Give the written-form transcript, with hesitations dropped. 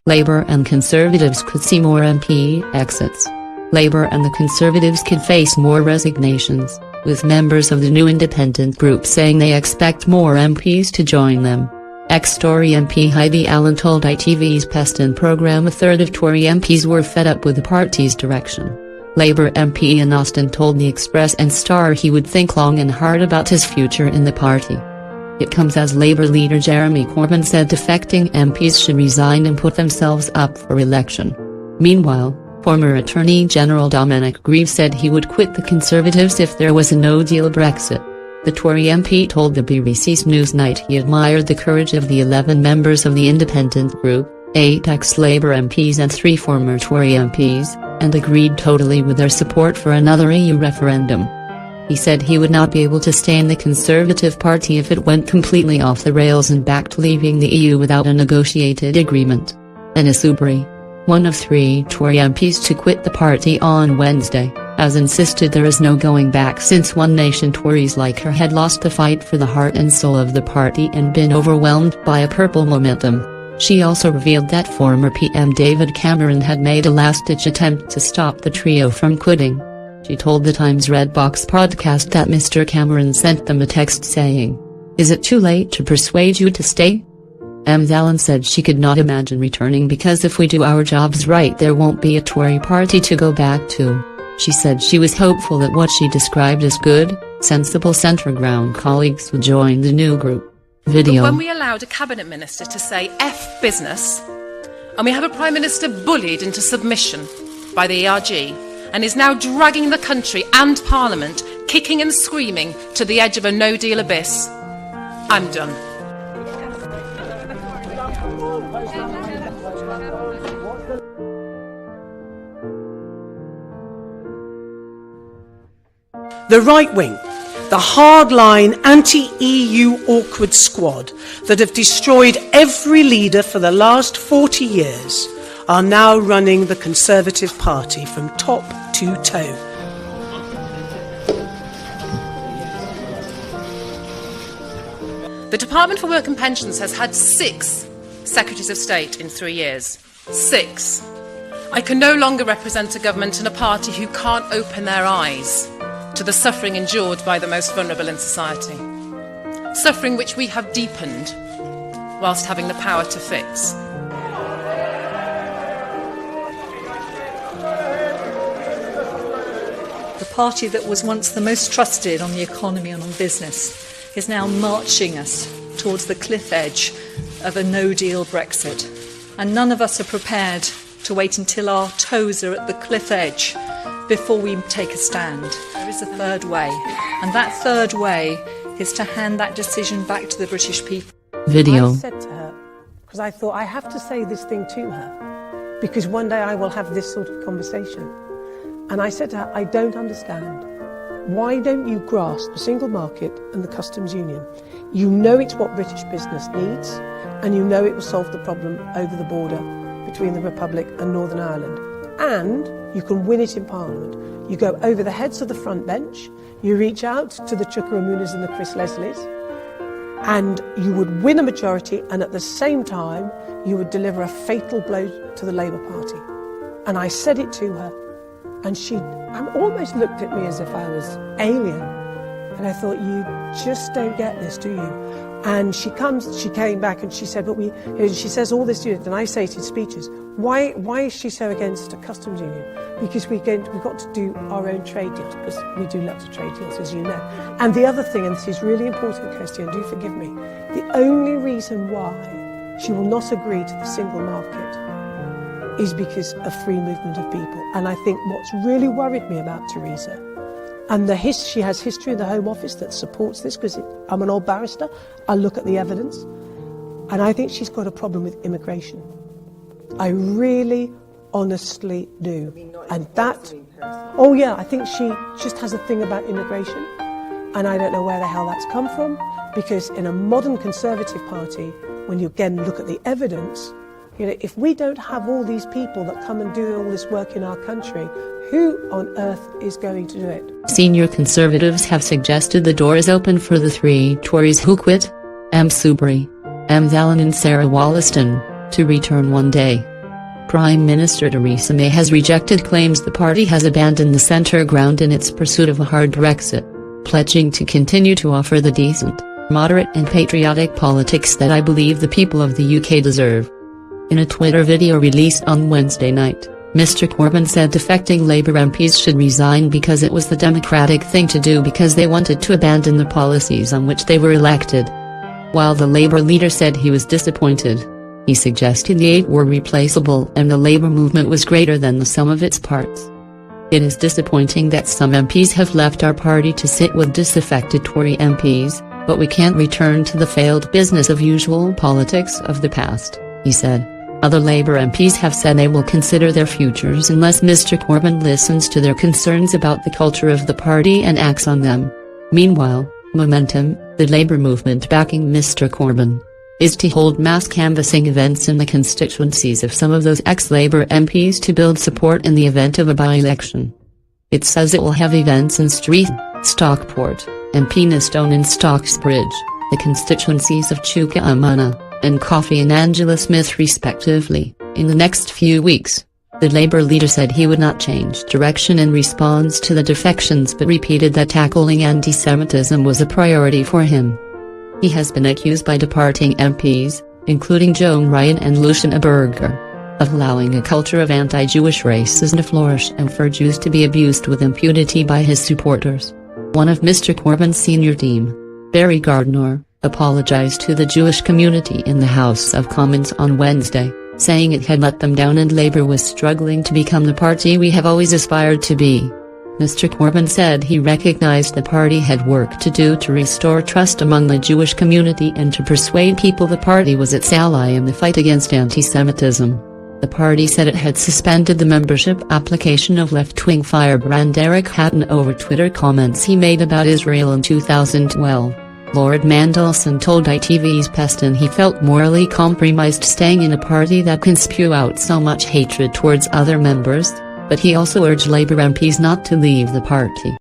Labour and Conservatives could see more MP exits. Labour and the Conservatives could face more resignations, with members of the new independent group saying they expect more MPs to join them. Ex-Tory MP Heidi Allen told ITV's Peston programme a third of Tory MPs were fed up with the party's direction. Labour MP Ian Austin told the Express and Star he would think long and hard about his future in the party. It comes as Labour leader Jeremy Corbyn said defecting MPs should resign and put themselves up for election. Meanwhile, former Attorney General Dominic Grieve said he would quit the Conservatives if there was a no-deal Brexit. The Tory MP told the BBC's Newsnight he admired the courage of the 11 members of the independent group, 8 ex-Labour MPs and 3 former Tory MPs, and agreed totally with their support for another EU referendum. He said he would not be able to stay in the Conservative Party if it went completely off the rails and backed leaving the EU without a negotiated agreement. Anna Soubry, one of 3 Tory MPs to quit the party on Wednesday, has insisted there is no going back since One Nation Tories like her had lost the fight for the heart and soul of the party and been overwhelmed by a purple momentum. She also revealed that former PM David Cameron had made a last-ditch attempt to stop the trio from quitting. She told the Times Red Box podcast that Mr. Cameron sent them a text saying, "Is it too late to persuade you to stay?" Ms. Allen said she could not imagine returning because if we do our jobs right there won't be a Tory party to go back to. She said she was hopeful that what she described as good, sensible centre-ground colleagues would join the new group. Video. But when we allowed a cabinet minister to say F business, and we have a prime minister bullied into submission by the ERG, and is now dragging the country and Parliament, kicking and screaming, to the edge of a no-deal abyss, I'm done. The right wing, the hardline anti-EU awkward squad that have destroyed every leader for the last 40 years, are now running the Conservative Party from top to toe. The Department for Work and Pensions has had 6 Secretaries of State in 3 years. 6. I can no longer represent a government and a party who can't open their eyes to the suffering endured by the most vulnerable in society. Suffering which we have deepened whilst having the power to fix. The party that was once the most trusted on the economy and on business is now marching us towards the cliff edge of a no-deal Brexit. And none of us are prepared to wait until our toes are at the cliff edge before we take a stand. There is a third way, and that third way is to hand that decision back to the British people. Video. I said to her, because I thought I have to say this thing to her, because one day I will have this sort of conversation. And I said to her, I don't understand. Why don't you grasp the single market and the customs union? You know it's what British business needs, and you know it will solve the problem over the border between the Republic and Northern Ireland. And you can win it in Parliament. You go over the heads of the front bench, you reach out to the Chuka Ramunas and the Chris Leslies, and you would win a majority, and at the same time, you would deliver a fatal blow to the Labour Party. And I said it to her, and she almost looked at me as if I was alien. And I thought, you just don't get this, do you? And she came back and she said, but she says all this, and I say it in speeches, why is she so against a customs union? Because we've got to do our own trade deals, because we do lots of trade deals, as you know. And the other thing, and this is really important, Kirsty, and do forgive me, the only reason why she will not agree to the single market is because of free movement of people. And I think what's really worried me about Theresa, and she has history in the Home Office that supports this, because I'm an old barrister, I look at the evidence, and I think she's got a problem with immigration. I really, honestly do. And that, oh yeah, I think she just has a thing about immigration, and I don't know where the hell that's come from, because in a modern Conservative Party, when you again look at the evidence, you know, if we don't have all these people that come and do all this work in our country, who on earth is going to do it? Senior Conservatives have suggested the door is open for the 3 Tories who quit, Ms. Soubry, Ms. Allen and Sarah Wollaston, to return one day. Prime Minister Theresa May has rejected claims the party has abandoned the centre ground in its pursuit of a hard Brexit, pledging to continue to offer the decent, moderate and patriotic politics that I believe the people of the UK deserve. In a Twitter video released on Wednesday night, Mr Corbyn said defecting Labour MPs should resign because it was the democratic thing to do because they wanted to abandon the policies on which they were elected. While the Labour leader said he was disappointed, he suggested the 8 were replaceable and the Labour movement was greater than the sum of its parts. It is disappointing that some MPs have left our party to sit with disaffected Tory MPs, but we can't return to the failed business of usual politics of the past, he said. Other Labour MPs have said they will consider their futures unless Mr Corbyn listens to their concerns about the culture of the party and acts on them. Meanwhile, Momentum, the Labour movement backing Mr Corbyn, is to hold mass canvassing events in the constituencies of some of those ex-Labour MPs to build support in the event of a by-election. It says it will have events in Streatham, Stockport, and Penistone in Stocksbridge, the constituencies of Chuka and Coffey and Angela Smith respectively, in the next few weeks. The Labour leader said he would not change direction in response to the defections but repeated that tackling anti-Semitism was a priority for him. He has been accused by departing MPs, including Joan Ryan and Luciana Berger, of allowing a culture of anti-Jewish racism to flourish and for Jews to be abused with impunity by his supporters. One of Mr Corbyn's senior team, Barry Gardner, apologized to the Jewish community in the House of Commons on Wednesday, saying it had let them down and Labour was struggling to become the party we have always aspired to be. Mr Corbyn said he recognized the party had work to do to restore trust among the Jewish community and to persuade people the party was its ally in the fight against anti-Semitism. The party said it had suspended the membership application of left-wing firebrand Eric Hatton over Twitter comments he made about Israel in 2012. Lord Mandelson told ITV's Peston he felt morally compromised staying in a party that can spew out so much hatred towards other members, but he also urged Labour MPs not to leave the party.